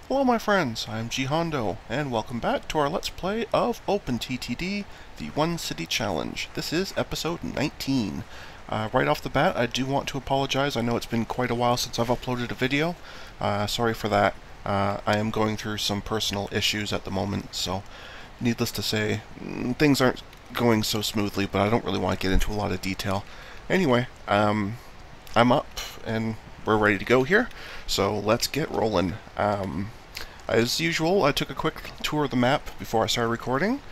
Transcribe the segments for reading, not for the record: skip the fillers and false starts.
Hello my friends, I'm G Hondo, and welcome back to our Let's Play of OpenTTD, the One City Challenge. This is episode 19. Right off the bat, I do want to apologize. I know it's been quite a while since I've uploaded a video. Sorry for that. I am going through some personal issues at the moment, so needless to say, things aren't going so smoothly, but I don't really want to get into a lot of detail. Anyway, I'm up, and we're ready to go here, so let's get rolling. As usual, I took a quick tour of the map before I started recording,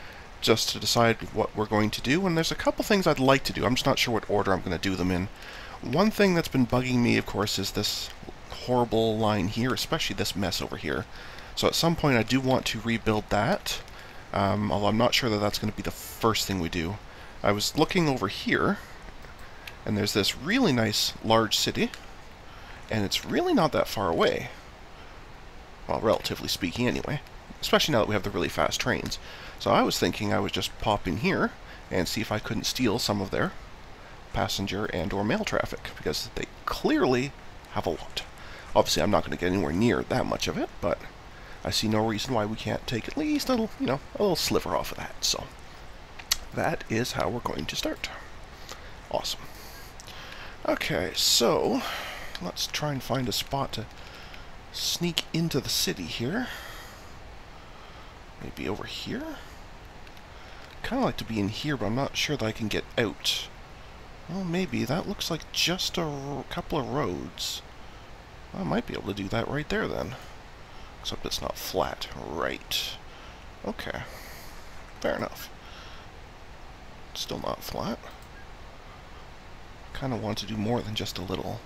just to decide what we're going to do, and there's a couple things I'd like to do. I'm just not sure what order I'm going to do them in. One thing that's been bugging me, of course, is this horrible line here, especially this mess over here. So at some point I do want to rebuild that, although I'm not sure that that's going to be the first thing we do. I was looking over here, and there's this really nice large city, and it's really not that far away. Well, relatively speaking anyway, especially now that we have the really fast trains. So I was thinking I would just pop in here and see if I couldn't steal some of their passenger and or mail traffic, because they clearly have a lot. Obviously I'm not going to get anywhere near that much of it, but I see no reason why we can't take at least a little, a little sliver off of that. So that is how we're going to start. Awesome. Okay, so let's try and find a spot to sneak into the city here. Maybe over here? Kind of like to be in here, but I'm not sure that I can get out. Well, maybe. That looks like just a couple of roads. I might be able to do that right there then. Except it's not flat. Right. Okay. Fair enough. Still not flat. Kind of want to do more than just a little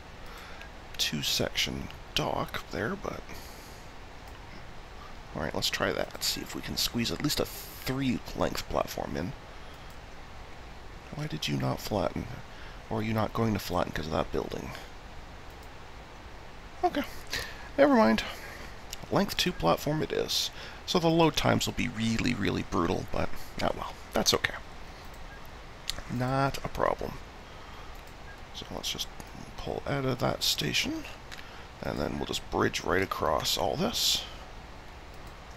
two-section dock there, but alright, let's try that. Let's see if we can squeeze at least a 3-length platform in. Why did you not flatten? Or are you not going to flatten because of that building? Okay, never mind. Length 2 platform it is. So the load times will be really, really brutal, but oh well, that's okay. Not a problem. So let's just pull out of that station. And then we'll just bridge right across all this.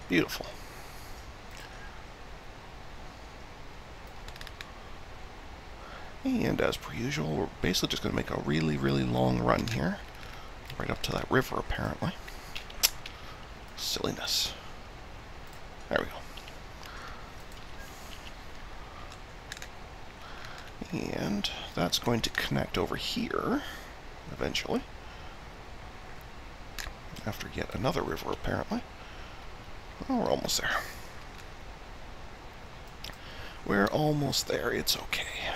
Beautiful. And as per usual, we're basically just going to make a really, really long run here. Right up to that river, apparently. Silliness. There we go. And that's going to connect over here, eventually. After yet another river, apparently. Oh, we're almost there. We're almost there. It's okay.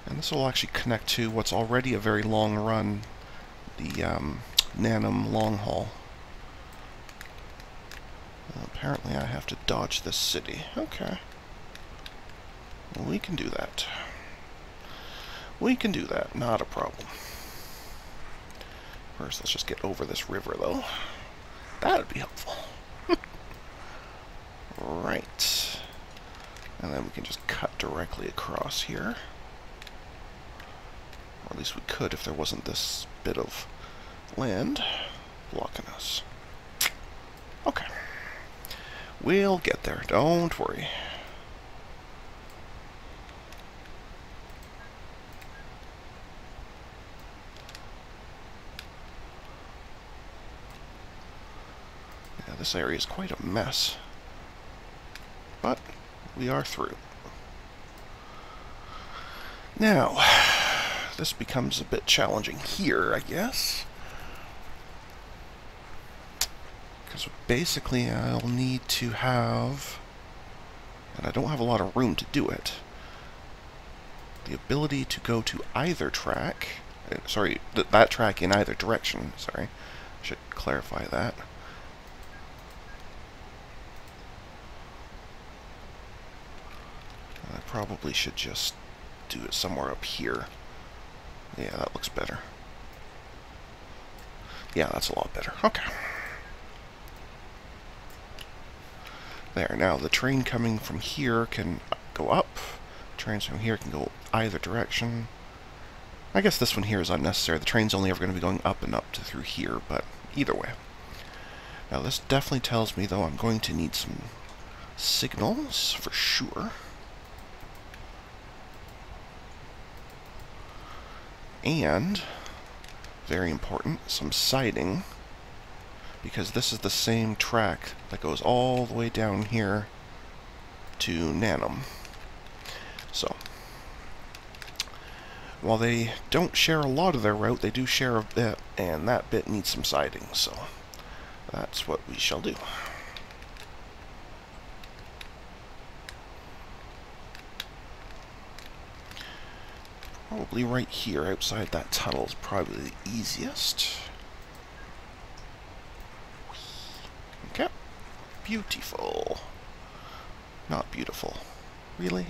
And this will actually connect to what's already a very long run, the Nanum long haul. Apparently I have to dodge this city. Okay. Well, we can do that. We can do that, not a problem. First, let's just get over this river, though. That would be helpful. Right. And then we can just cut directly across here. Or at least we could if there wasn't this bit of land blocking us. Okay. We'll get there, don't worry. This area is quite a mess, but we are through. Now, this becomes a bit challenging here, I guess, because basically I'll need to have, and I don't have a lot of room to do it, the ability to go to either track, sorry, that track in either direction, sorry, I should clarify that. I probably should just do it somewhere up here. Yeah, that looks better. Yeah, that's a lot better. Okay. There, now the train coming from here can go up. Trains from here can go either direction. I guess this one here is unnecessary. The train's only ever going to be going up and up to through here, but either way. Now this definitely tells me, though, I'm going to need some signals for sure. And, very important, some siding, because this is the same track that goes all the way down here to Nanum. So, while they don't share a lot of their route, they do share a bit, and that bit needs some siding, so that's what we shall do. Probably right here outside that tunnel is probably the easiest. Okay. Beautiful. Not beautiful. Really?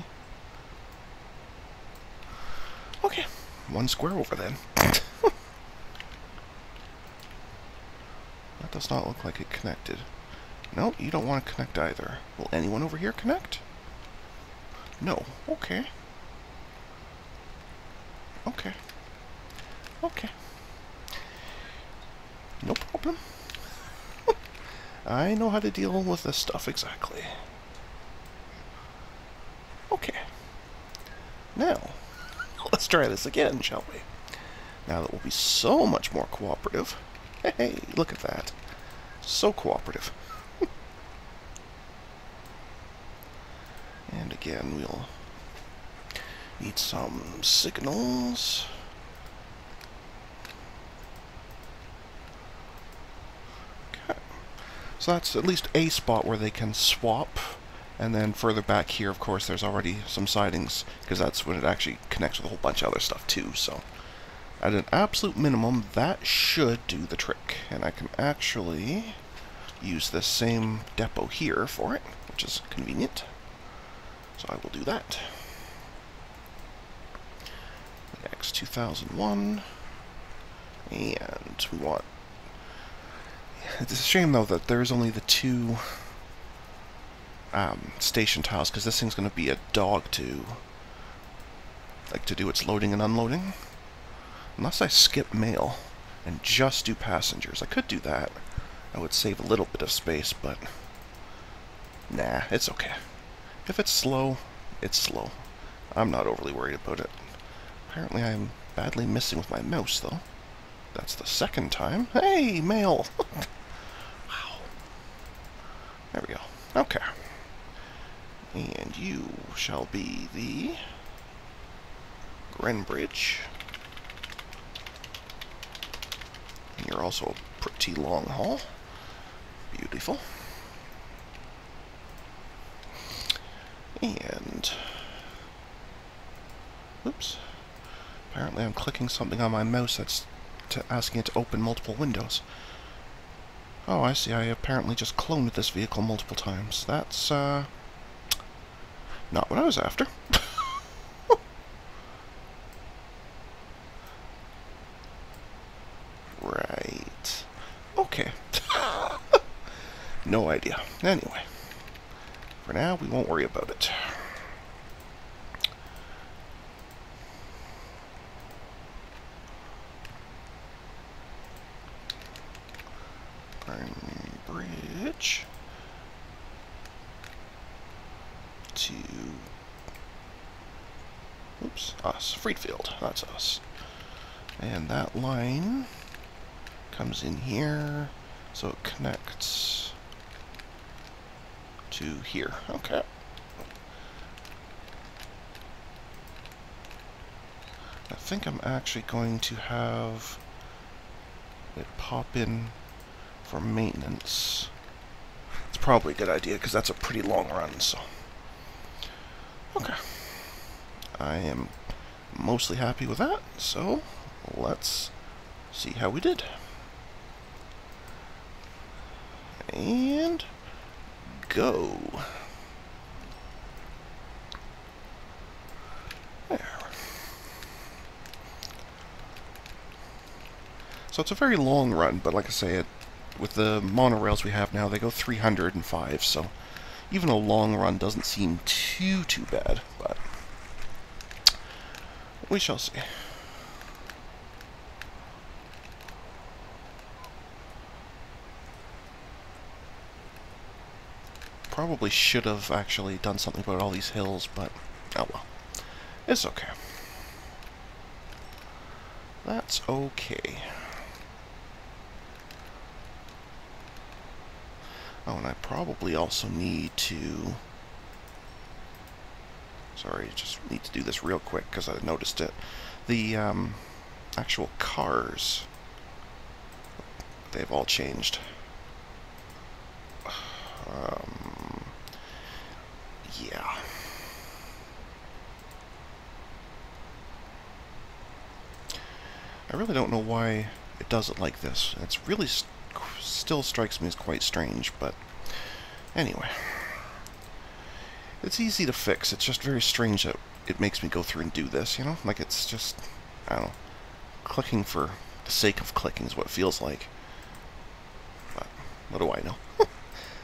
Okay. One square over then. That does not look like it connected. No, you don't want to connect either. Will anyone over here connect? No. Okay. Okay. Okay. No problem. I know how to deal with this stuff exactly. Okay. Now, let's try this again, shall we? Now that we'll be so much more cooperative. Hey, look at that. So cooperative. And again, we'll need some signals. Okay. So that's at least a spot where they can swap. And then further back here, of course, there's already some sidings, because that's when it actually connects with a whole bunch of other stuff too. So at an absolute minimum, that should do the trick. And I can actually use this same depot here for it, which is convenient. So I will do that. X2001, and we want... It's a shame, though, that there's only the two station tiles, because this thing's going to be a dog to do its loading and unloading. Unless I skip mail and just do passengers. I could do that. I would save a little bit of space, but nah, it's okay. If it's slow, it's slow. I'm not overly worried about it. Apparently I'm badly missing with my mouse, though. That's the second time. Hey, mail! Wow. There we go. Okay. And you shall be the Grenbridge. And you're also a pretty long haul. Beautiful. And... oops. Apparently I'm clicking something on my mouse that's asking it to open multiple windows. Oh, I see. I apparently just cloned this vehicle multiple times. That's, not what I was after. Right. Okay. No idea. Anyway. For now, we won't worry about it. Bridge to, oops, us, Friedfield, that's us. And that line comes in here, so it connects to here. Okay. I think I'm actually going to have it pop in for maintenance. It's probably a good idea because that's a pretty long run, so. Okay. I am mostly happy with that, so let's see how we did. And go. There. So it's a very long run, but like I say, with the monorails we have now, they go 305, so even a long run doesn't seem too bad, but we shall see. probably should have actually done something about all these hills, but oh well. It's okay. That's okay. Oh, and I probably also need to... Sorry, just need to do this real quick because I noticed it. The actual cars, they've all changed. Yeah. I really don't know why it does it like this. It's really still strikes me as quite strange, but anyway. It's easy to fix. It's just very strange that it makes me go through and do this, you know? Like, it's just, I don't know, clicking for the sake of clicking is what it feels like. But what do I know?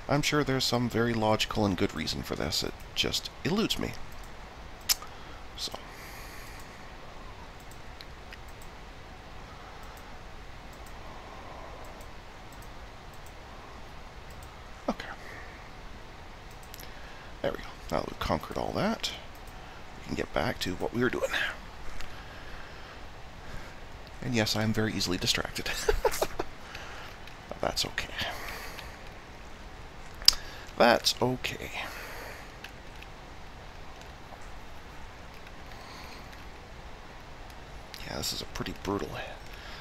I'm sure there's some very logical and good reason for this. It just eludes me. So. Okay. There we go. Now that we've conquered all that, we can get back to what we were doing. And yes, I am very easily distracted. But that's okay. That's okay. Yeah, this is a pretty brutal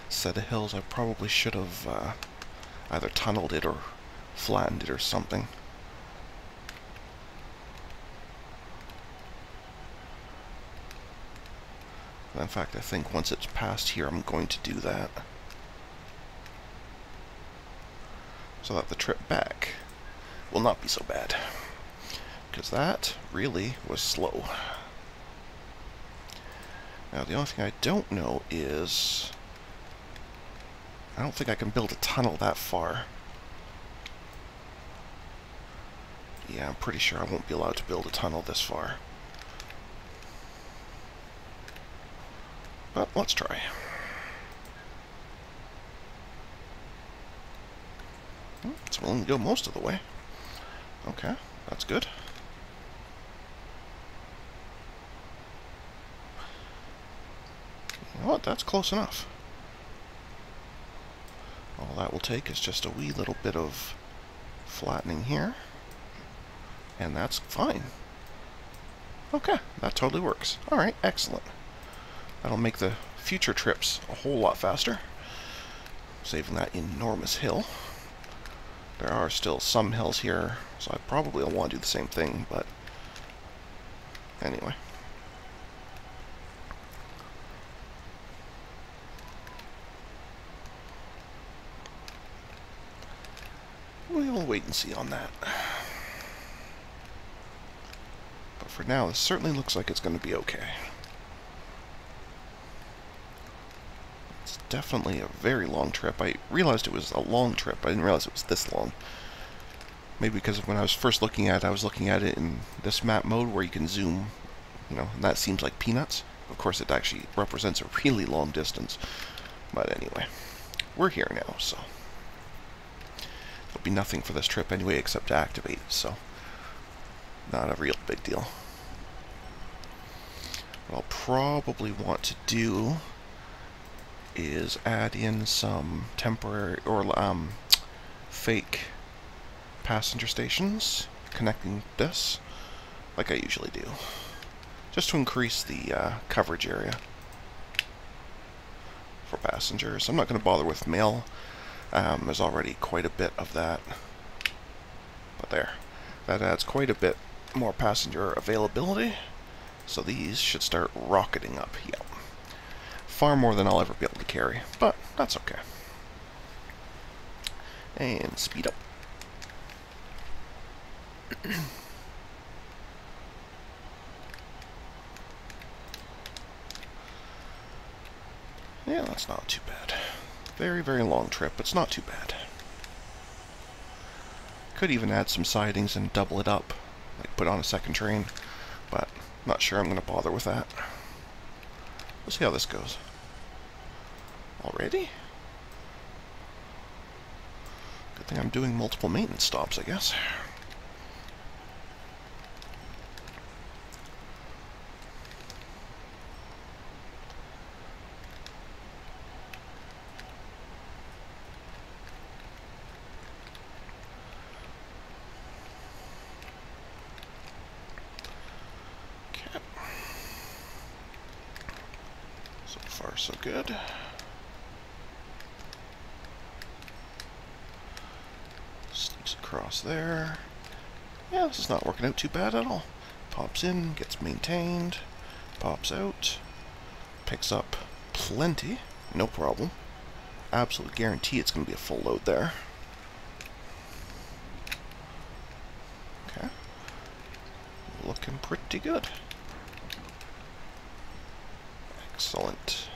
set of hills. I probably should have either tunneled it or flattened it or something. In fact, I think once it's past here, I'm going to do that. So that the trip back will not be so bad. Because that really was slow. Now, the only thing I don't know is... I don't think I can build a tunnel that far. Yeah, I'm pretty sure I won't be allowed to build a tunnel this far. But let's try. It's willing to go most of the way. Okay, that's good. You know what? That's close enough. All that will take is just a wee little bit of flattening here. And that's fine. Okay, that totally works. Alright, excellent. That'll make the future trips a whole lot faster, saving that enormous hill. There are still some hills here, so I probably will want to do the same thing, but anyway. We'll wait and see on that. But for now, this certainly looks like it's going to be okay. Definitely a very long trip. I realized it was a long trip. I didn't realize it was this long. Maybe because when I was first looking at it, I was looking at it in this map mode where you can zoom, you know, and that seems like peanuts. Of course, it actually represents a really long distance. But anyway, we're here now, so there'll be nothing for this trip anyway except to activate it, so not a real big deal. What I'll probably want to do is add in some temporary or fake passenger stations connecting this, like I usually do, just to increase the coverage area for passengers. I'm not going to bother with mail. There's already quite a bit of that, but there, that adds quite a bit more passenger availability, so these should start rocketing up. Yep. Far more than I'll ever be able to carry, but that's okay. And speed up. Yeah, that's not too bad. Very, very long trip, but it's not too bad. Could even add some sidings and double it up, like put on a second train, but I'm not sure I'm going to bother with that. We'll see how this goes. Already? Good thing I'm doing multiple maintenance stops, I guess. far, so good. Sneaks across there. Yeah, this is not working out too bad at all. Pops in, gets maintained, pops out, picks up plenty, no problem. Absolute guarantee it's going to be a full load there. Okay. Looking pretty good. Excellent.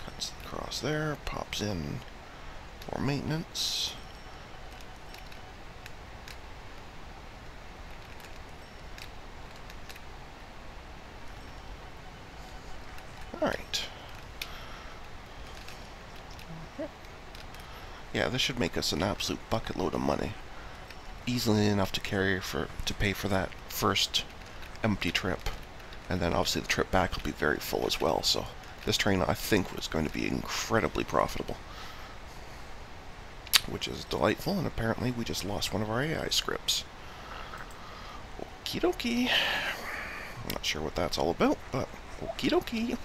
Cuts across there, pops in for maintenance. Alright. Yeah, this should make us an absolute bucket load of money. Easily enough to pay for that first empty trip. And then obviously the trip back will be very full as well, so this train I think was going to be incredibly profitable. Which is delightful, and apparently we just lost one of our AI scripts. Okie dokie. I'm not sure what that's all about, but okie dokie.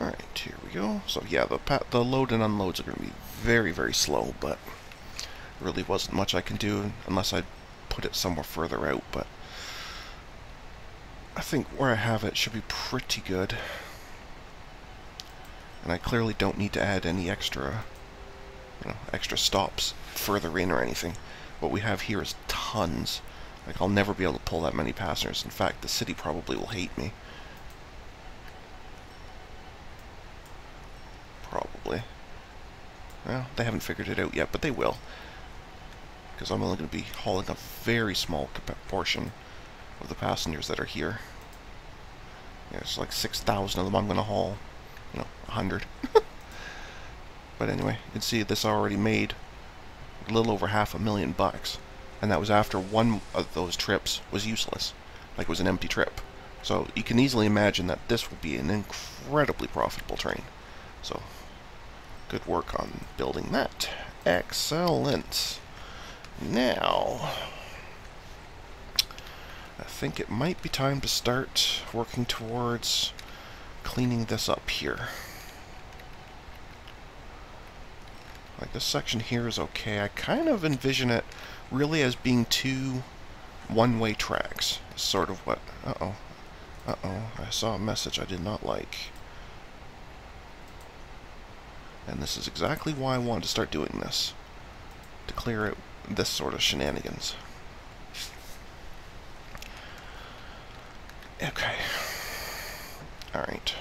Alright, here we go. So yeah, the load and unloads are going to be very, very slow, but really wasn't much I can do unless I put it somewhere further out, but I think where I have it should be pretty good. And I clearly don't need to add any extra stops further in or anything. What we have here is tons. Like, I'll never be able to pull that many passengers. In fact, the city probably will hate me. Probably. Well, they haven't figured it out yet, but they will. Because I'm only going to be hauling a very small portion of the passengers that are here. Yeah, it's like 6,000 of them I'm going to haul. 100. But anyway, you can see this already made a little over $500,000, and that was after one of those trips was useless, like it was an empty trip. So you can easily imagine that this will be an incredibly profitable train. So good work on building that. Excellent. Now I think it might be time to start working towards cleaning this up here. Like, this section here is okay. I kind of envision it really as being two one-way tracks. Sort of what... Uh-oh. I saw a message I did not like. And this is exactly why I wanted to start doing this. To clear out this sort of shenanigans. Okay. Alright.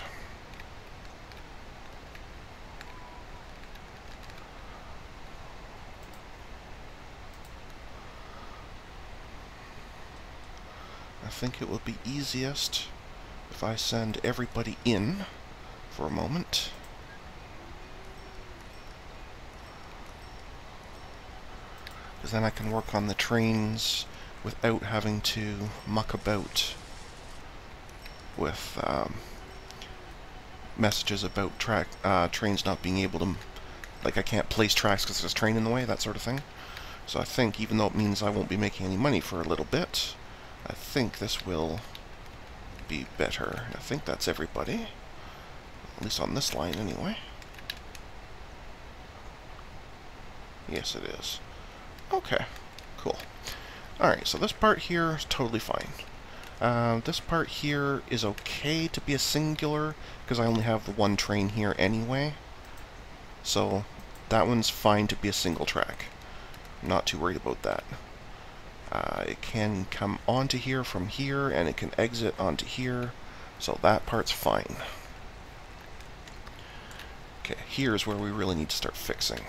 I think it will be easiest if I send everybody in for a moment. Because then I can work on the trains without having to muck about with messages about trains not being able to, like, I can't place tracks because there's a train in the way, that sort of thing. So I think, even though it means I won't be making any money for a little bit, I think this will be better. I think that's everybody, at least on this line anyway. Yes, it is. Okay, cool. Alright, so this part here is totally fine. This part here is okay to be a singular, because I only have the one train here anyway. So that one's fine to be a single track. I'm not too worried about that. It can come onto here from here, and it can exit onto here, so that part's fine. Okay, here's where we really need to start fixing.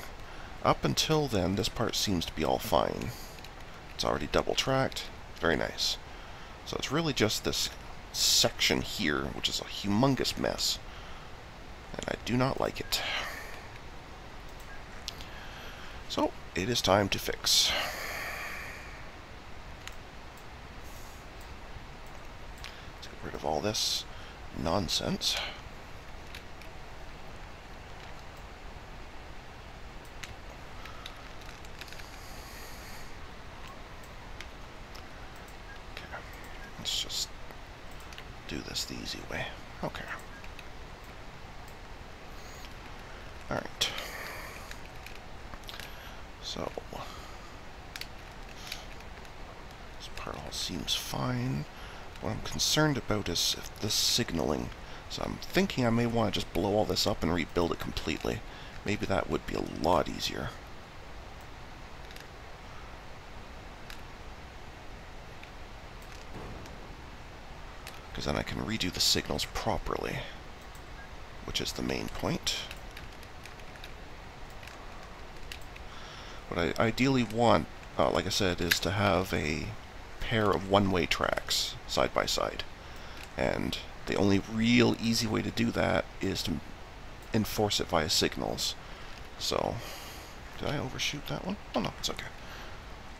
Up until then, this part seems to be all fine. It's already double-tracked. Very nice. So it's really just this section here, which is a humongous mess. And I do not like it. So, it is time to fix. Let's get rid of all this. nonsense. Okay, let's just do this the easy way. Okay. Alright. So, this part all seems fine. What I'm concerned about is the signaling. So I'm thinking I may want to just blow all this up and rebuild it completely. Maybe that would be a lot easier. Because then I can redo the signals properly, which is the main point. What I ideally want, like I said, is to have a pair of one-way tracks side by side. And the only real easy way to do that is to enforce it via signals. So, did I overshoot that one? Oh no, it's okay.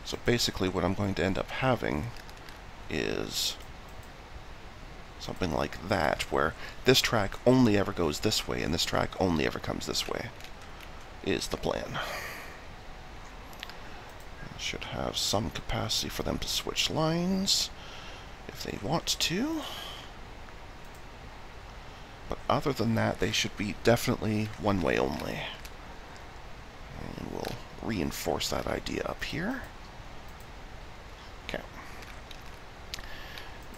So basically what I'm going to end up having is something like that, where this track only ever goes this way and this track only ever comes this way, is the plan. Should have some capacity for them to switch lines if they want to. But other than that, they should be definitely one way only. And we'll reinforce that idea up here. Okay.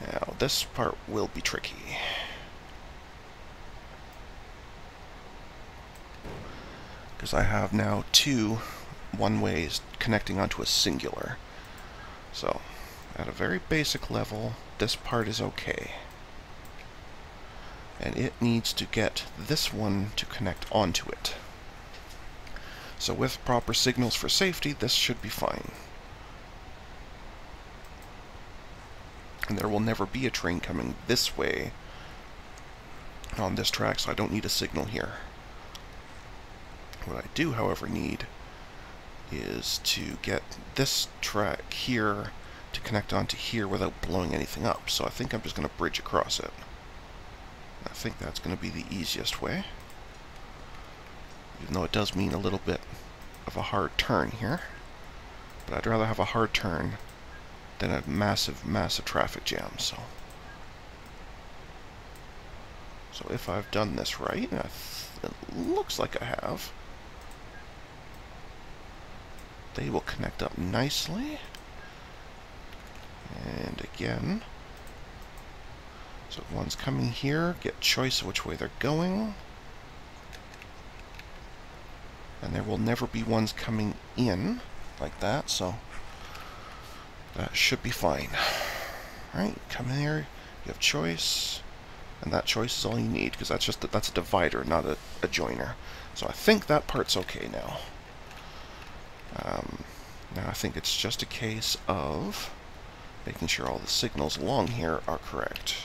Now, this part will be tricky. Because I have now two one-ways connecting onto a singular. So, at a very basic level, this part is okay. And it needs to get this one to connect onto it. So with proper signals for safety, this should be fine. And there will never be a train coming this way on this track, so I don't need a signal here. What I do, however, need is to get this track here to connect onto here without blowing anything up. So I think I'm just going to bridge across it. I think that's going to be the easiest way. Even though it does mean a little bit of a hard turn here. But I'd rather have a hard turn than a massive, massive traffic jam. So if I've done this right, and it looks like I have, they will connect up nicely. And again, so if one's coming here, get choice of which way they're going. And there will never be ones coming in like that, so that should be fine. Alright, come in here, you have choice, and that choice is all you need, because that's a divider, not a joiner. So I think that part's okay now. Now I think it's just a case of making sure all the signals along here are correct.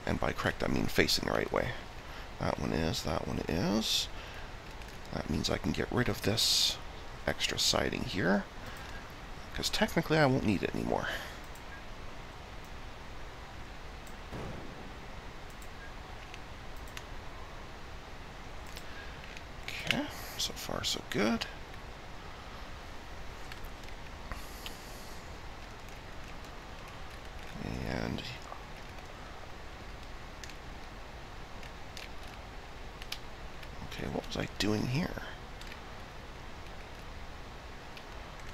And by correct, I mean facing the right way. That one is, that one is. That means I can get rid of this extra siding here, because technically I won't need it anymore. Okay, so far so good. And okay, what was I doing here?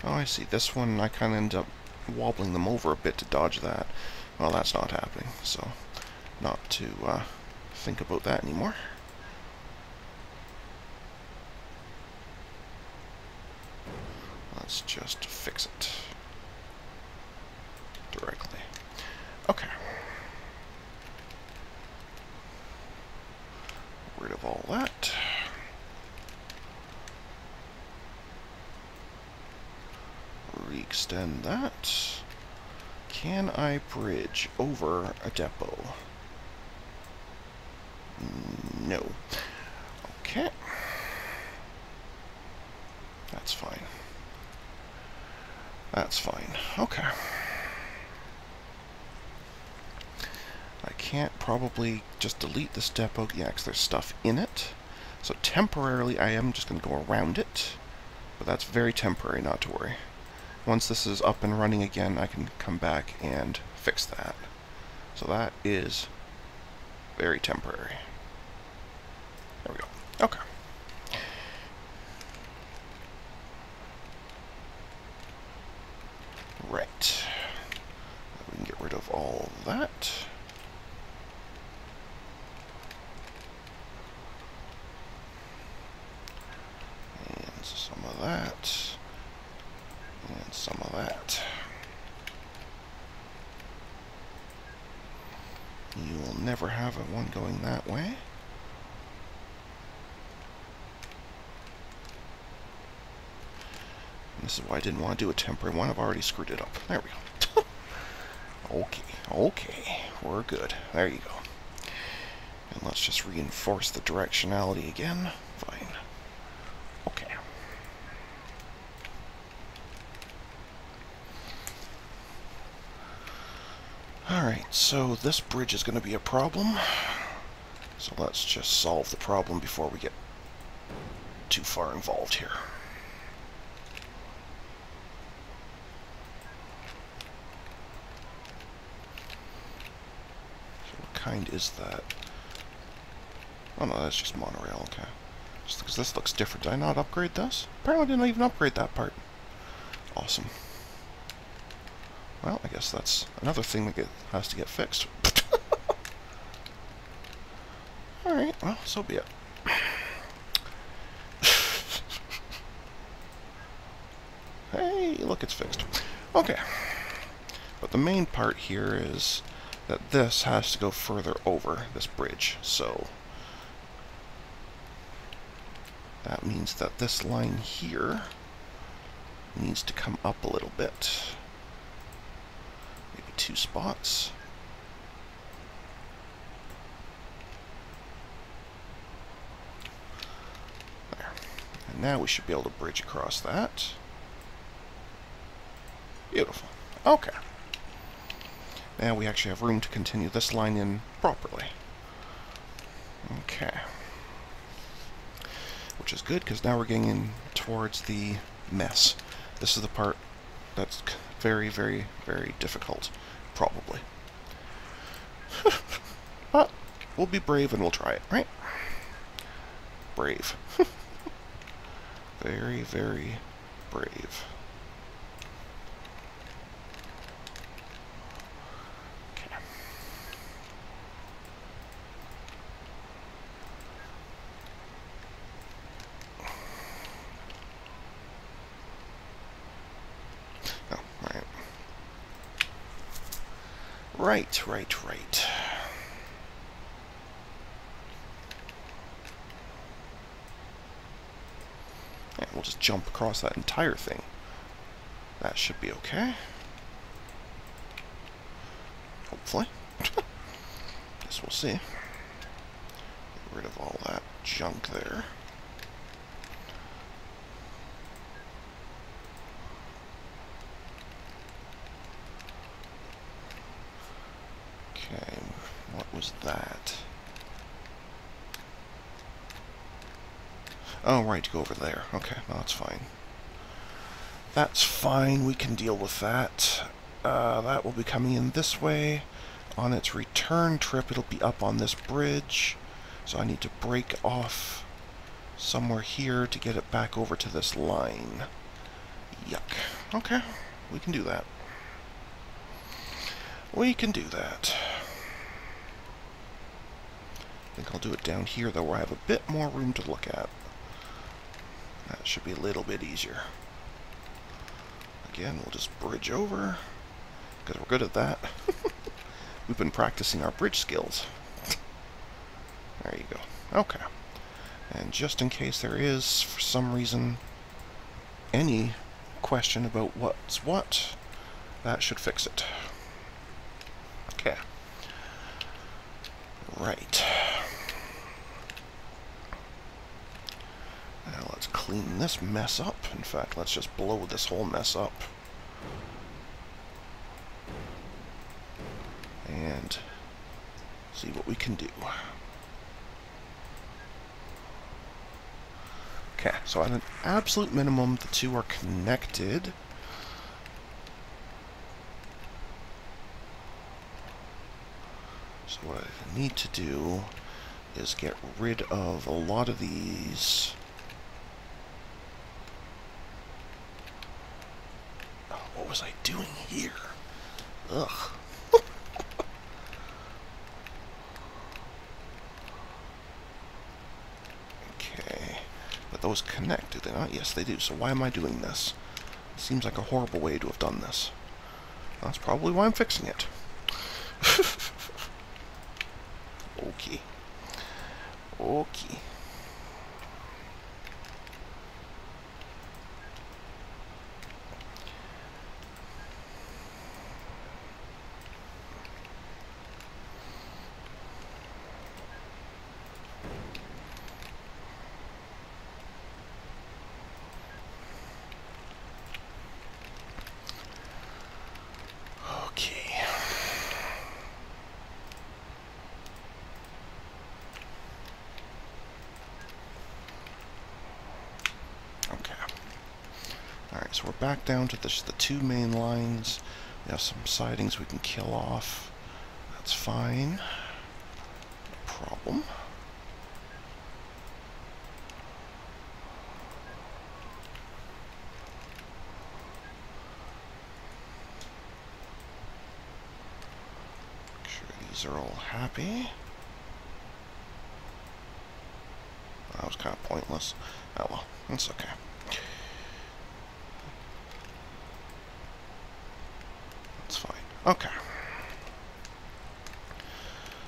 Oh, I see. This one, I kind of end up wobbling them over a bit to dodge that. Well, that's not happening, so not to think about that anymore. Let's just fix it directly. Okay. Rid of all that. Re-extend that. Can I bridge over a depot? No. Okay. That's fine. That's fine. Okay. probably just delete this depot, yeah, because there's stuff in it. So temporarily I am just going to go around it, but that's very temporary, not to worry. Once this is up and running again, I can come back and fix that. So that is very temporary. There we go. Okay. Right. We can get rid of all of that. And some of that. And some of that. You will never have a one going that way. And this is why I didn't want to do a temporary one. I've already screwed it up. There we go. Okay, we're good. There you go. And let's just reinforce the directionality again. Fine. Okay. Alright, so this bridge is going to be a problem. So let's just solve the problem before we get too far involved here. So what kind is that? Oh no, that's just monorail, okay. Just because this looks different. Did I not upgrade this? Apparently I didn't even upgrade that part. Awesome. Well, I guess that's another thing that has to get fixed. Alright, well, so be it. Hey, look, it's fixed. Okay. But the main part here is that this has to go further over this bridge, so that means that this line here needs to come up a little bit. Maybe 2 spots. There. And now we should be able to bridge across that. Beautiful. Okay. Now we actually have room to continue this line in properly. Okay. Which is good, because now we're getting in towards the mess. This is the part that's very, very, very difficult, probably. But we'll be brave and we'll try it, right? Brave. Very, very brave. Okay. Oh, right. Right. And we'll just jump across that entire thing. That should be okay. Hopefully. Guess we'll see. Get rid of all that junk there. Okay, what was that? Oh, right, to go over there. Okay, no, that's fine. That's fine, we can deal with that. That will be coming in this way. On its return trip, it'll be up on this bridge. So I need to break off somewhere here to get it back over to this line. Yuck. Okay, we can do that. We can do that. I think I'll do it down here, though, where I have a bit more room to look at. That should be a little bit easier. Again, we'll just bridge over, because we're good at that. We've been practicing our bridge skills. There you go. Okay. And just in case there is, for some reason, any question about what's what, that should fix it. Okay. Right. Now let's clean this mess up. In fact, let's just blow this whole mess up. And see what we Okay, so at an absolute minimum, the two are connected. So what I need to do is get rid of a lot of these. Oh, what was I doing here? Ugh. Okay. But those connect, do they not? Yes, they do. So why am I doing this? It seems like a horrible way to have done this. That's probably why I'm fixing it. Okay. Okay. Okay. Okay. Alright, so we're back down to the two main lines. We have some sidings we can kill off. That's fine. No problem. Make sure these are all happy. That was kind of pointless. Oh well, that's okay. That's fine. Okay.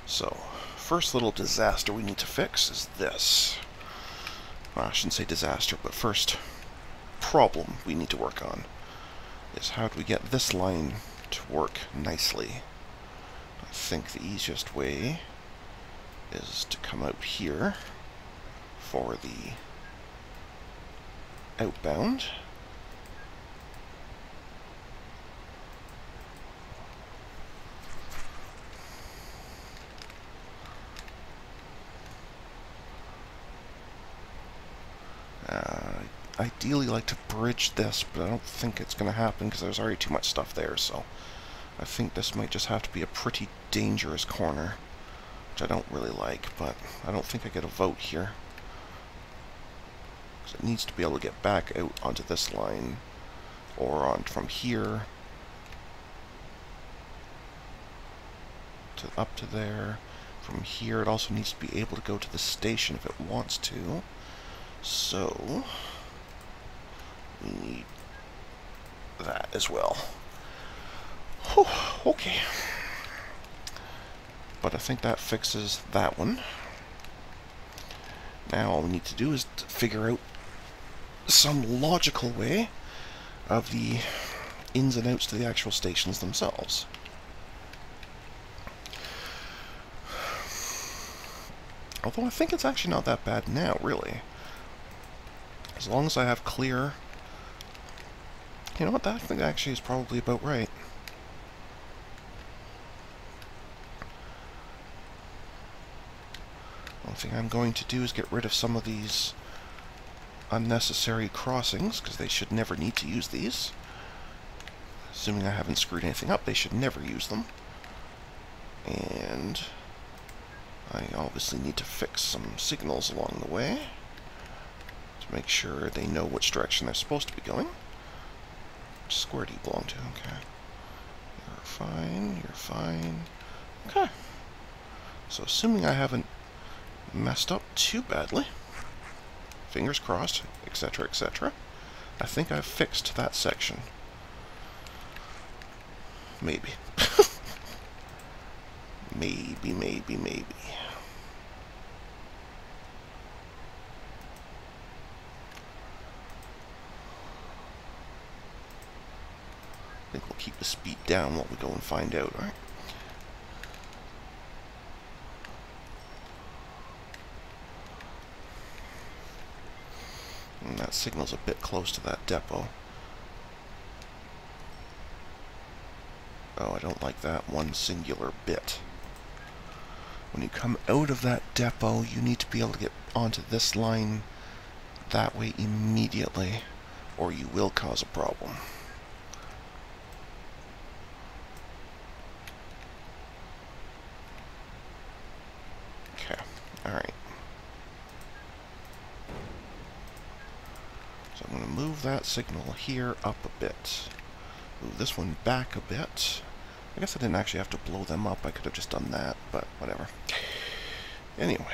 So, first little disaster we need to fix is this. Well, I shouldn't say disaster, but first problem we need to work on is how do we get this line to work nicely. I think the easiest way is to come out here for the outbound. Ideally like to bridge this, but I don't think it's going to happen because there's already too much stuff there, so I think this might just have to be a pretty dangerous corner, which I don't really like, but I don't think I get a vote here. Because it needs to be able to get back out onto this line, or on from here to up to there. From here it also needs to be able to go to the station if it wants to. So we need that as well. Whew, okay. But I think that fixes that one. Now all we need to do is to figure out some logical way of the ins and outs to the actual stations themselves. Although I think it's actually not that bad now, really. As long as I have clear... You know what, that thing actually is probably about right. One thing I'm going to do is get rid of some of these unnecessary crossings, because they should never need to use these. Assuming I haven't screwed anything up, they should never use them. And I obviously need to fix some signals along the way to make sure they know which direction they're supposed to be going. Which square do you belong to? Okay. You're fine, you're fine. Okay. So assuming I haven't messed up too badly, fingers crossed, etc., etc., I think I've fixed that section. Maybe. Maybe. I think we'll keep the speed down while we go and find out, alright? And that signal's a bit close to that depot. Oh, I don't like that one singular bit. When you come out of that depot, you need to be able to get onto this line that way immediately, or you will cause a problem. Okay, alright. So I'm going to move that signal here up a bit. Move this one back a bit. I guess I didn't actually have to blow them up. I could have just done that, but whatever. Anyway,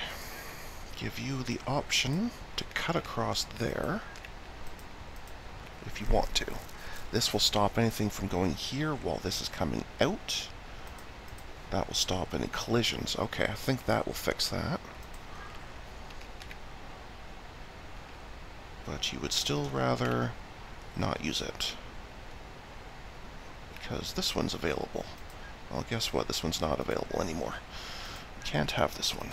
give you the option to cut across there if you want to. This will stop anything from going here while this is coming out. That will stop any collisions. Okay, I think that will fix that. But you would still rather not use it, because this one's available. Well, guess what? This one's not available anymore. Can't have this one.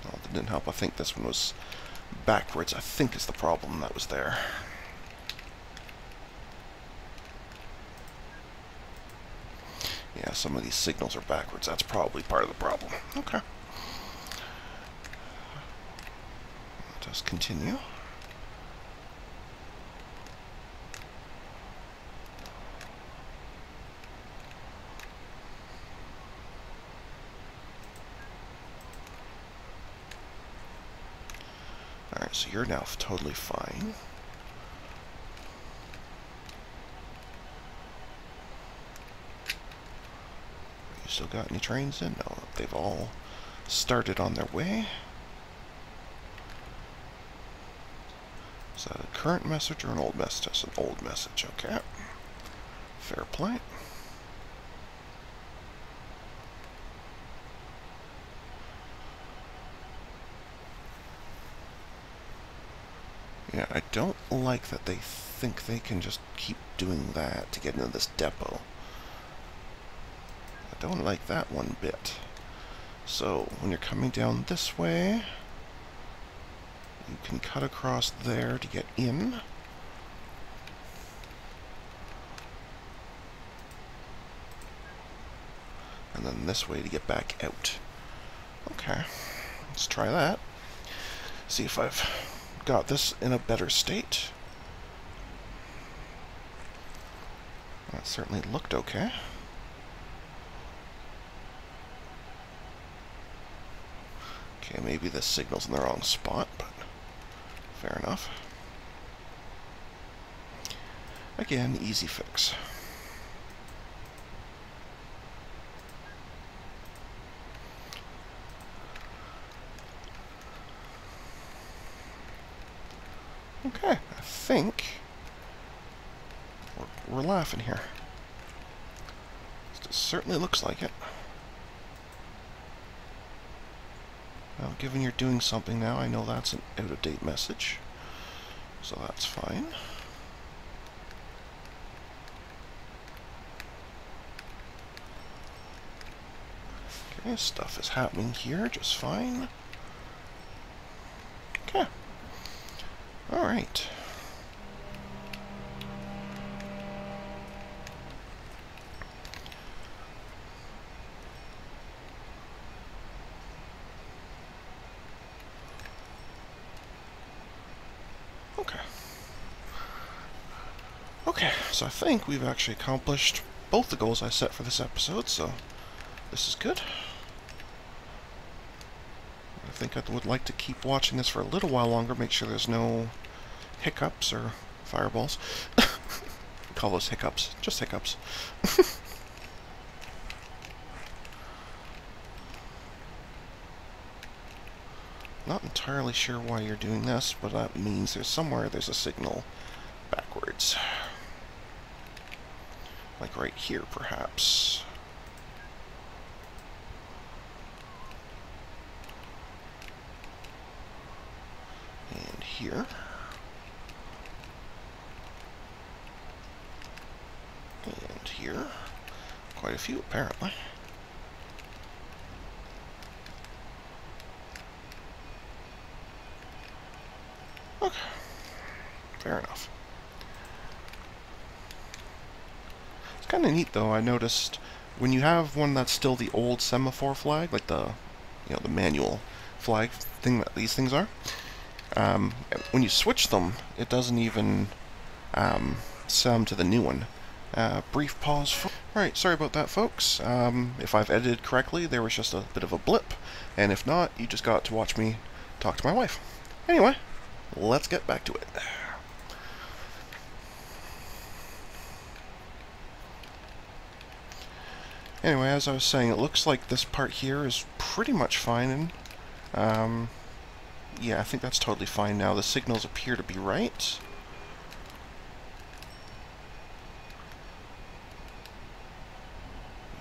Well, that didn't help. I think this one was backwards, I think is the problem that was there. Yeah, some of these signals are backwards. That's probably part of the problem. Okay. Let us continue. Alright, so you're now totally fine. You still got any trains in? No, they've all started on their way. Is that a current message or an old message? That's an old message, okay. Fair play. Yeah, I don't like that they think they can just keep doing that to get into this depot. I don't like that one bit. So, when you're coming down this way, you can cut across there to get in. And then this way to get back out. Okay, let's try that. See if I've got this in a better state. That certainly looked okay. Okay, maybe this signal's in the wrong spot, but fair enough. Again, easy fix. Okay, I think we're laughing here. It certainly looks like it. Well, given you're doing something now, I know that's an out-of-date message, so that's fine. Okay, stuff is happening here just fine. Okay. Alright. Okay. Okay, so I think we've actually accomplished both the goals I set for this episode, so this is good. I think I would like to keep watching this for a little while longer, make sure there's no hiccups or fireballs. Call those hiccups, just hiccups. Not entirely sure why you're doing this, but that means there's a signal backwards. Like right here, perhaps. And here. And here. Quite a few, apparently. Okay. Fair enough. It's kind of neat, though. I noticed when you have one that's still the old semaphore flag, like the, the manual flag thing that these things are, when you switch them, it doesn't even set them to the new one. Brief pause. Right, sorry about that, folks. If I've edited correctly, there was just a bit of a blip, and if not, you just got to watch me talk to my wife. Anyway, let's get back to it. Anyway, as I was saying, it looks like this part here is pretty much fine. Yeah, I think that's totally fine now. The signals appear to be right.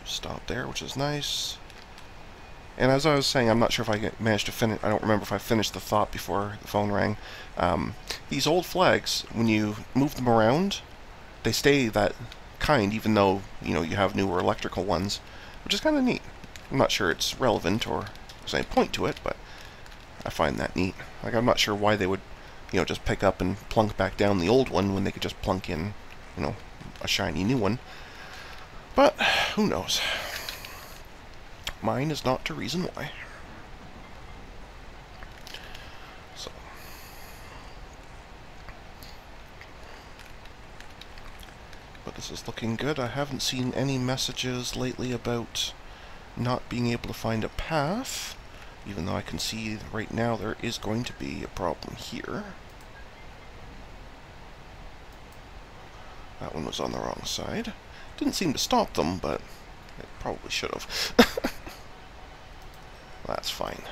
Stop there, which is nice. And as I was saying, I'm not sure if I managed to finish. I don't remember if I finished the thought before the phone rang. These old flags, when you move them around, they stay that kind, even though you have newer electrical ones, which is kind of neat. I'm not sure it's relevant or there's any point to it, but I find that neat. Like, I'm not sure why they would, just pick up and plunk back down the old one when they could just plunk in, a shiny new one. But who knows? Mine is not to reason why. So, but this is looking good. I haven't seen any messages lately about not being able to find a path, even though I can see right now there is going to be a problem here. That one was on the wrong side. Didn't seem to stop them, but it probably should have. That's fine.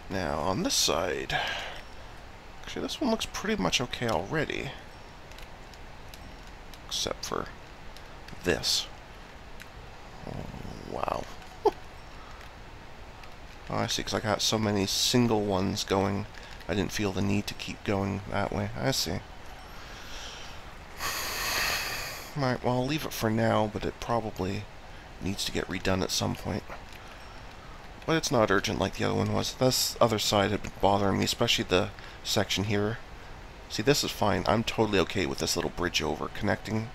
Now, on this side, actually this one looks pretty much okay already. Except for this. Oh, wow. Oh, I see, because I got so many single ones going, I didn't feel the need to keep going that way. I see. Alright, well, I'll leave it for now, but it probably needs to get redone at some point. But it's not urgent like the other one was. This other side had been bothering me, especially the section here. See, this is fine. I'm totally okay with this little bridge over connecting.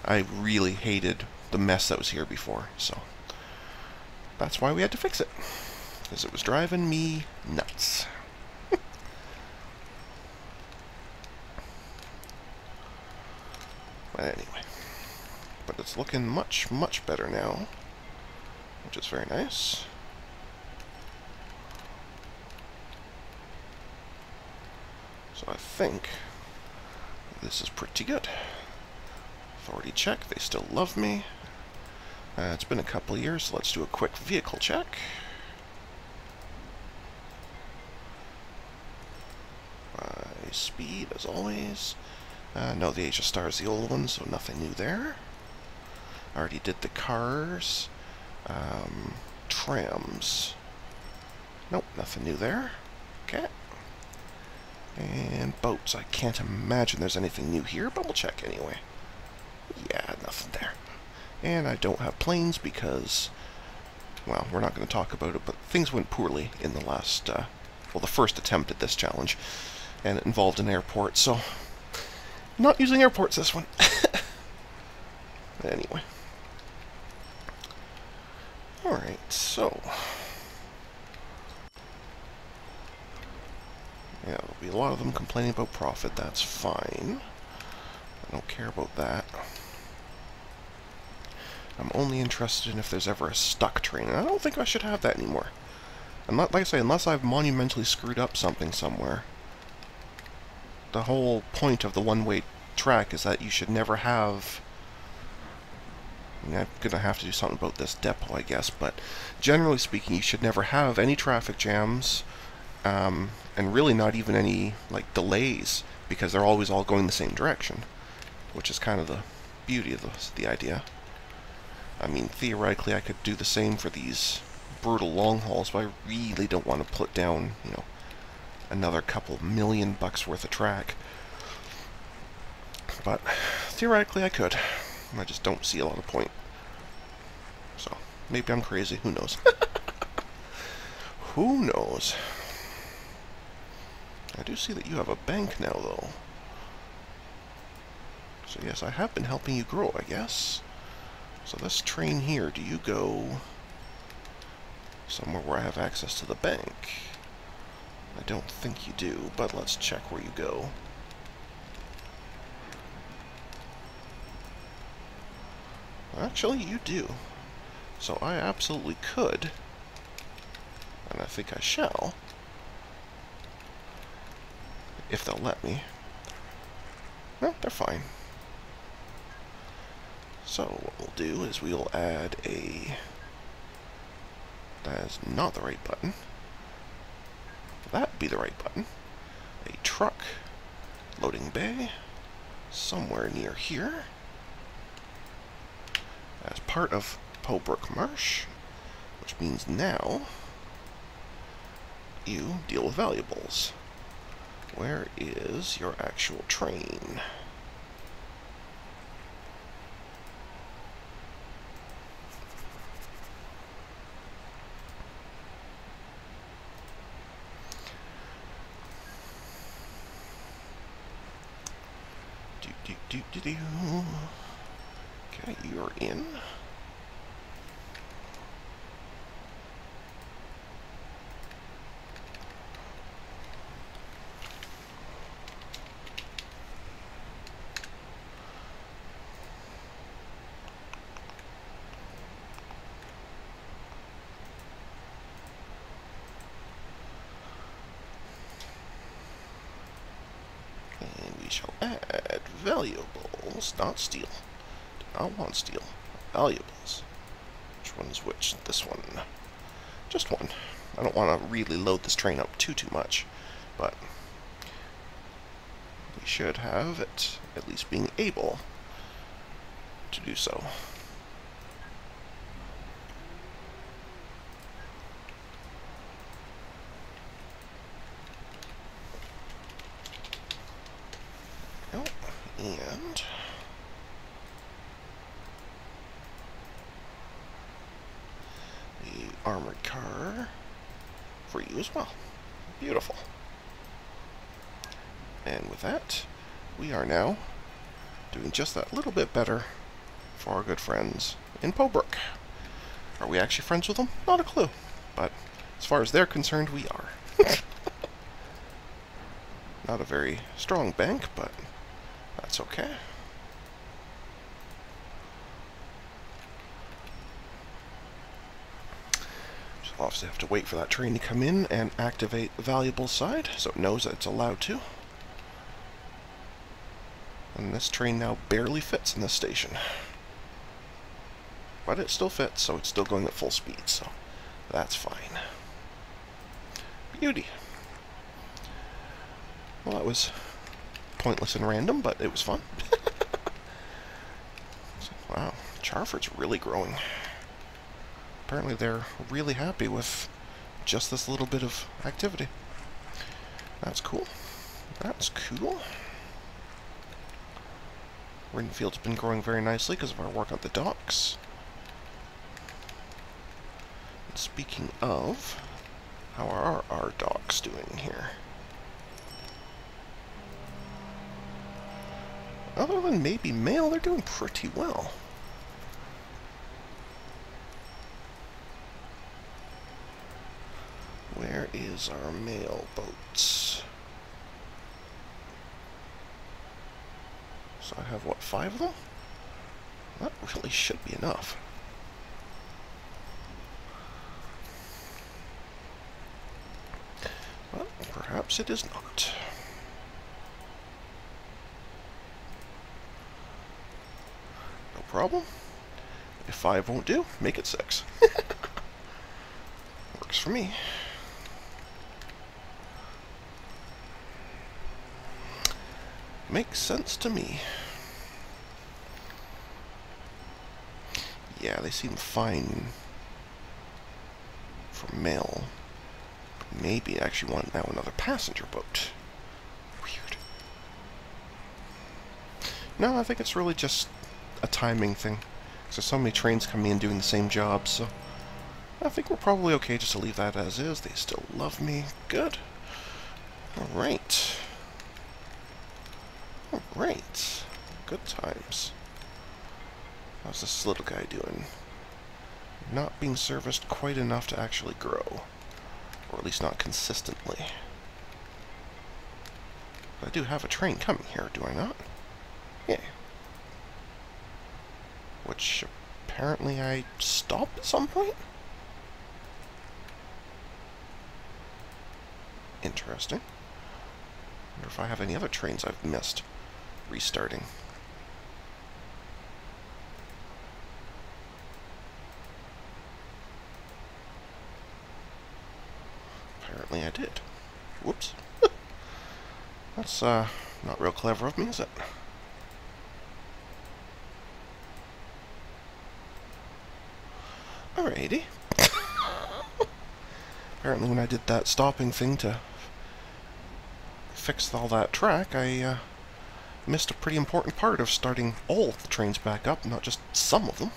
I really hated the mess that was here before, so that's why we had to fix it. Because it was driving me nuts. But anyway, but it's looking much, much better now, which is very nice. So I think this is pretty good. Authority check, they still love me. It's been a couple of years, so let's do a quick vehicle check. Speed, as always. No, the Asia Star is the old one, so nothing new there. Already did the cars. Trams. Nope, nothing new there. Okay. And boats. I can't imagine there's anything new here, but we'll check anyway. Yeah, nothing there. And I don't have planes because, well, we're not going to talk about it, but things went poorly in the last, well, the first attempt at this challenge. And it involved an airport, so not using airports this one. Anyway. Alright, so yeah, there'll be a lot of them complaining about profit. That's fine. I don't care about that. I'm only interested in if there's ever a stuck train, and I don't think I should have that anymore. And like I say, unless I've monumentally screwed up something somewhere. The whole point of the one-way track is that you should never have... I mean, I'm gonna have to do something about this depot, I guess, but generally speaking, you should never have any traffic jams, and really not even any, like, delays, because they're always all going the same direction, which is kind of the beauty of the idea. I mean, theoretically, I could do the same for these brutal long hauls, but I really don't want to put down, another couple $1 million worth of track. But theoretically I could. I just don't see a lot of point. So maybe I'm crazy, who knows. Who knows. I do see that you have a bank now though. So yes, I have been helping you grow, I guess. So this train here, do you go somewhere where I have access to the bank? I don't think you do, but let's check where you go. Actually, you do. So I absolutely could, and I think I shall, if they'll let me. No, they're fine. So what we'll do is we'll add a... That is not the right button. That'd be the right button. A truck loading bay somewhere near here as part of Pobrook Marsh, which means now you deal with valuables. Where is your actual train? Okay, you're in. And we shall add valuables, not steel. Do not want steel. Valuables. Which one is which? This one. Just one. I don't want to really load this train up too much, but we should have it at least being able to do so. And the armored car for you as well. Beautiful. And with that, we are now doing just that little bit better for our good friends in Pobrook. Are we actually friends with them? Not a clue. But as far as they're concerned, we are. Not a very strong bank, but that's okay. So I'll obviously have to wait for that train to come in and activate the valuable side, so it knows that it's allowed to. And this train now barely fits in this station. But it still fits, so it's still going at full speed, so that's fine. Beauty. Well, that was pointless and random, but it was fun. Wow, Charford's really growing. Apparently they're really happy with just this little bit of activity. That's cool. That's cool. Rinfield's been growing very nicely because of our work on the docks. And speaking of, how are our docks doing here? Other than maybe mail, they're doing pretty well. Where is our mail boats? So I have, what, 5 of them? That really should be enough. But perhaps it is not. No problem. If 5 won't do, make it 6. Works for me. Makes sense to me. Yeah, they seem fine for mail. But maybe I actually want now another passenger boat. Weird. No, I think it's really just a timing thing. Because there's so many trains coming in doing the same job, so I think we're probably okay just to leave that as is. They still love me. Good. Alright. Alright. Good times. How's this little guy doing? Not being serviced quite enough to actually grow. Or at least not consistently. But I do have a train coming here, do I not? Yeah. Which apparently I stopped at some point? Interesting. Wonder if I have any other trains I've missed restarting. Apparently I did. Whoops. That's not real clever of me, is it? Alrighty. Apparently when I did that stopping thing to fix all that track, I missed a pretty important part of starting all the trains back up, not just some of them.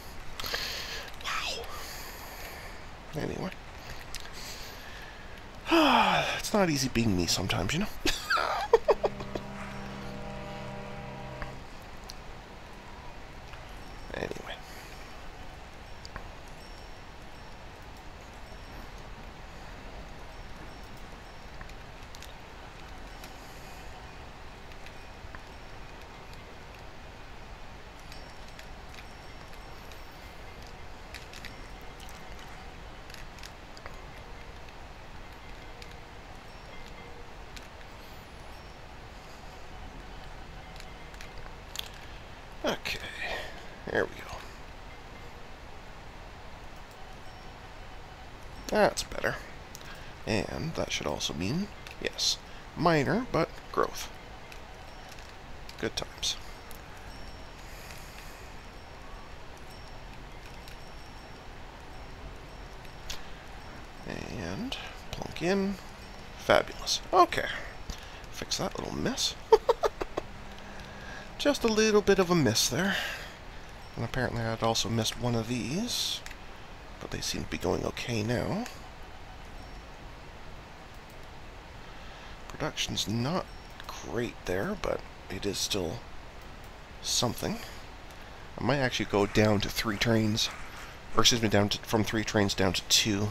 Wow. Anyway. It's not easy being me sometimes, you know? Anyway. Okay, there we go. That's better. And that should also mean, yes, minor, but growth. Good times. And plunk in. Fabulous. Okay. Fix that little mess. Just a little bit of a miss there. And apparently I'd also missed one of these. But they seem to be going okay now. Production's not great there, but it is still something. I might actually go down to 3 trains. Or excuse me, from 3 trains down to 2.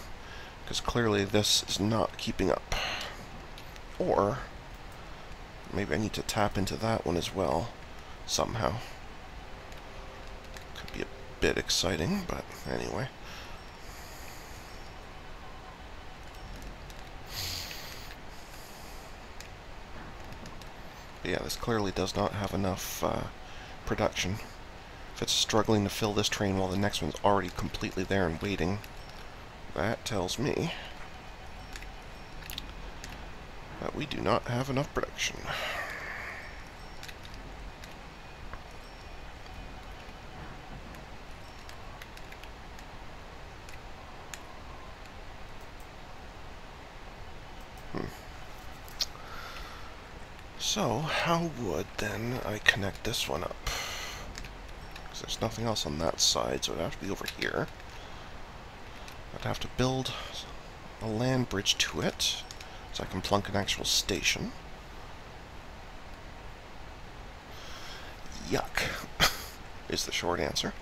Because clearly this is not keeping up. Or maybe I need to tap into that one as well. Somehow. Could be a bit exciting, but anyway. But yeah, this clearly does not have enough production. If it's struggling to fill this train while the next one's already completely there and waiting, that tells me that we do not have enough production. So, how would, then, I connect this one up? Because there's nothing else on that side, so it'd have to be over here. I'd have to build a land bridge to it, so I can plunk an actual station. Yuck, is the short answer.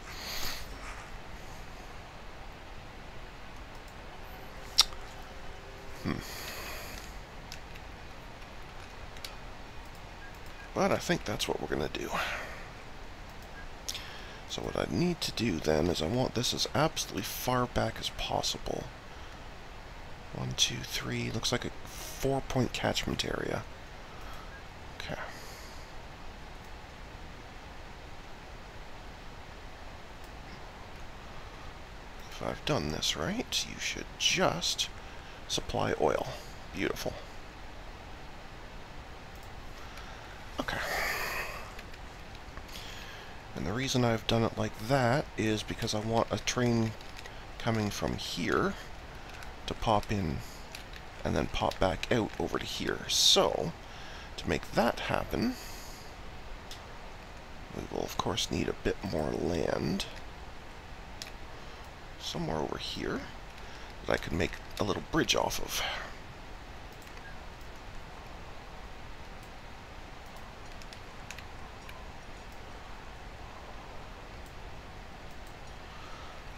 But I think that's what we're going to do. So what I need to do then is I want this as absolutely far back as possible. 1, 2, 3, looks like a 4-point catchment area. Okay. If I've done this right, you should just supply oil. Beautiful. Okay. And the reason I've done it like that is because I want a train coming from here to pop in and then pop back out over to here. So, to make that happen, we will of course need a bit more land somewhere over here that I can make a little bridge off of.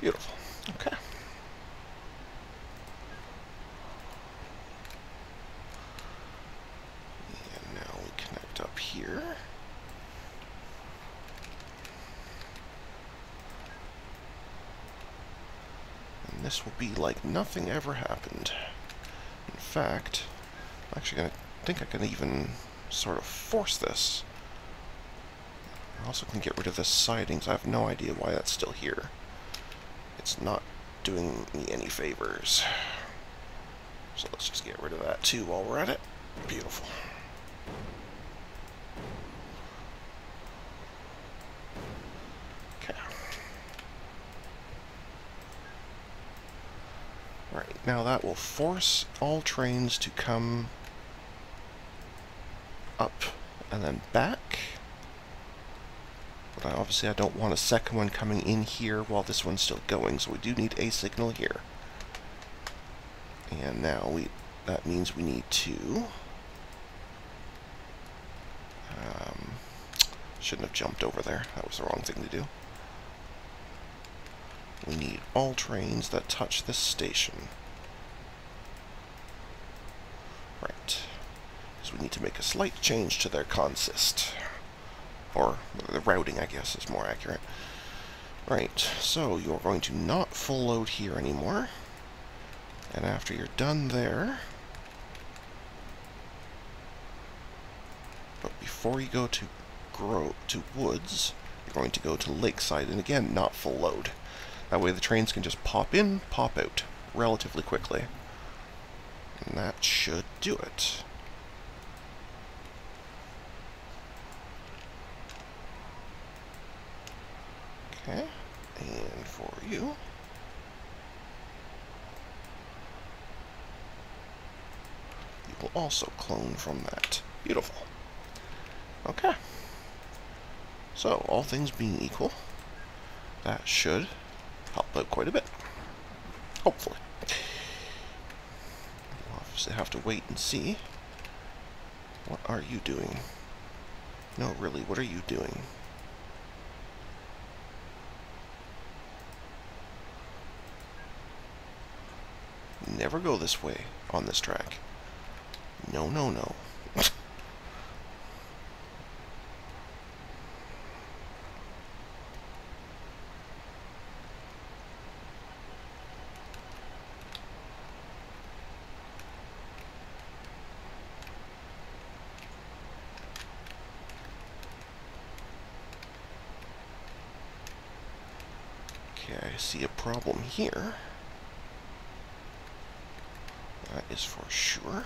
Beautiful. Okay. And now we connect up here. And this will be like nothing ever happened. In fact, I'm actually going to think I can even sort of force this. I also can get rid of this sidings. I have no idea why that's still here. It's not doing me any favors. So let's just get rid of that too while we're at it. Beautiful. Okay. Right, now that will force all trains to come up and then back. But obviously I don't want a second one coming in here while this one's still going, so we do need a signal here. And now that means we need to... shouldn't have jumped over there. That was the wrong thing to do. We need all trains that touch this station. Right. Because we need to make a slight change to their consist. Or the routing, I guess, is more accurate. Right, so you're going to not full load here anymore. And after you're done there... But before you go to Woods, you're going to go to Lakeside, and again, not full load. That way the trains can just pop in, pop out relatively quickly. And that should do it. Okay, and for you... you will also clone from that. Beautiful. Okay. So, all things being equal, that should help out quite a bit. Hopefully. We'll obviously have to wait and see. What are you doing? No, really, what are you doing? Never go this way on this track. No, no, no. Okay, I see a problem here. That is for sure.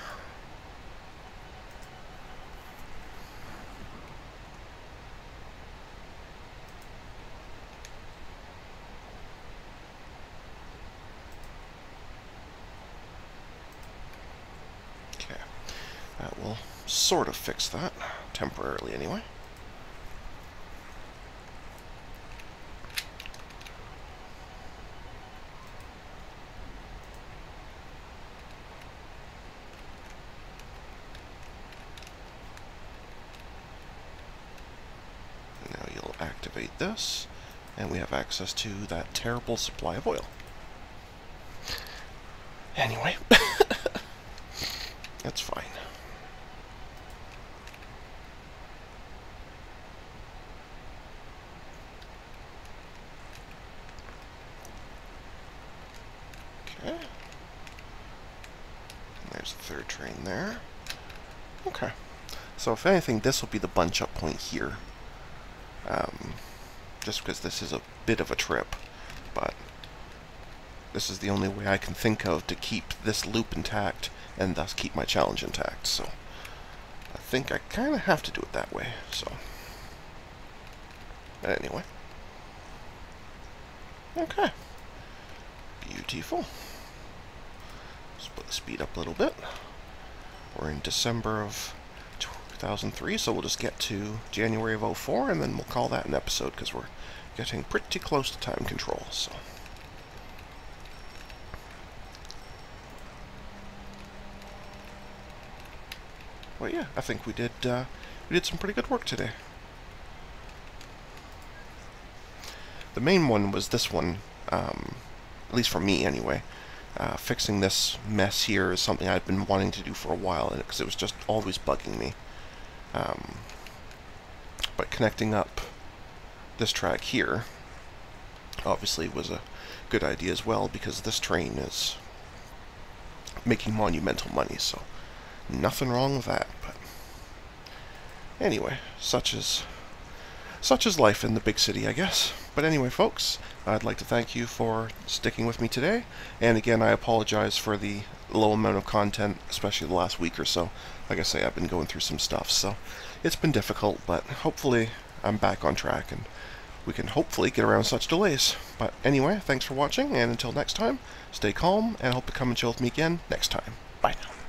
Okay, that will sort of fix that, temporarily anyway. Activate this, and we have access to that terrible supply of oil. Anyway, that's fine. Okay. And there's the third train there. Okay. So if anything, this will be the bunch-up point here. Just because this is a bit of a trip, but this is the only way I can think of to keep this loop intact and thus keep my challenge intact, so I think I kind of have to do it that way, so. But anyway. Okay. Beautiful. Let's put the speed up a little bit. We're in December of 2003, so we'll just get to January of 04, and then we'll call that an episode, because we're getting pretty close to time control, so. Well, yeah, I think we did some pretty good work today. The main one was this one, At least for me, anyway. Fixing this mess here is something I've been wanting to do for a while, because it was just always bugging me. But connecting up this track here obviously was a good idea as well, because this train is making monumental money, so nothing wrong with that. But anyway, such is life in the big city, I guess. But anyway, folks, I'd like to thank you for sticking with me today. And again, I apologize for the low amount of content, especially the last week or so. Like I say, I've been going through some stuff, so it's been difficult, but hopefully I'm back on track and we can hopefully get around such delays. But anyway, thanks for watching, and until next time, stay calm, and I hope to come and chill with me again next time. Bye now.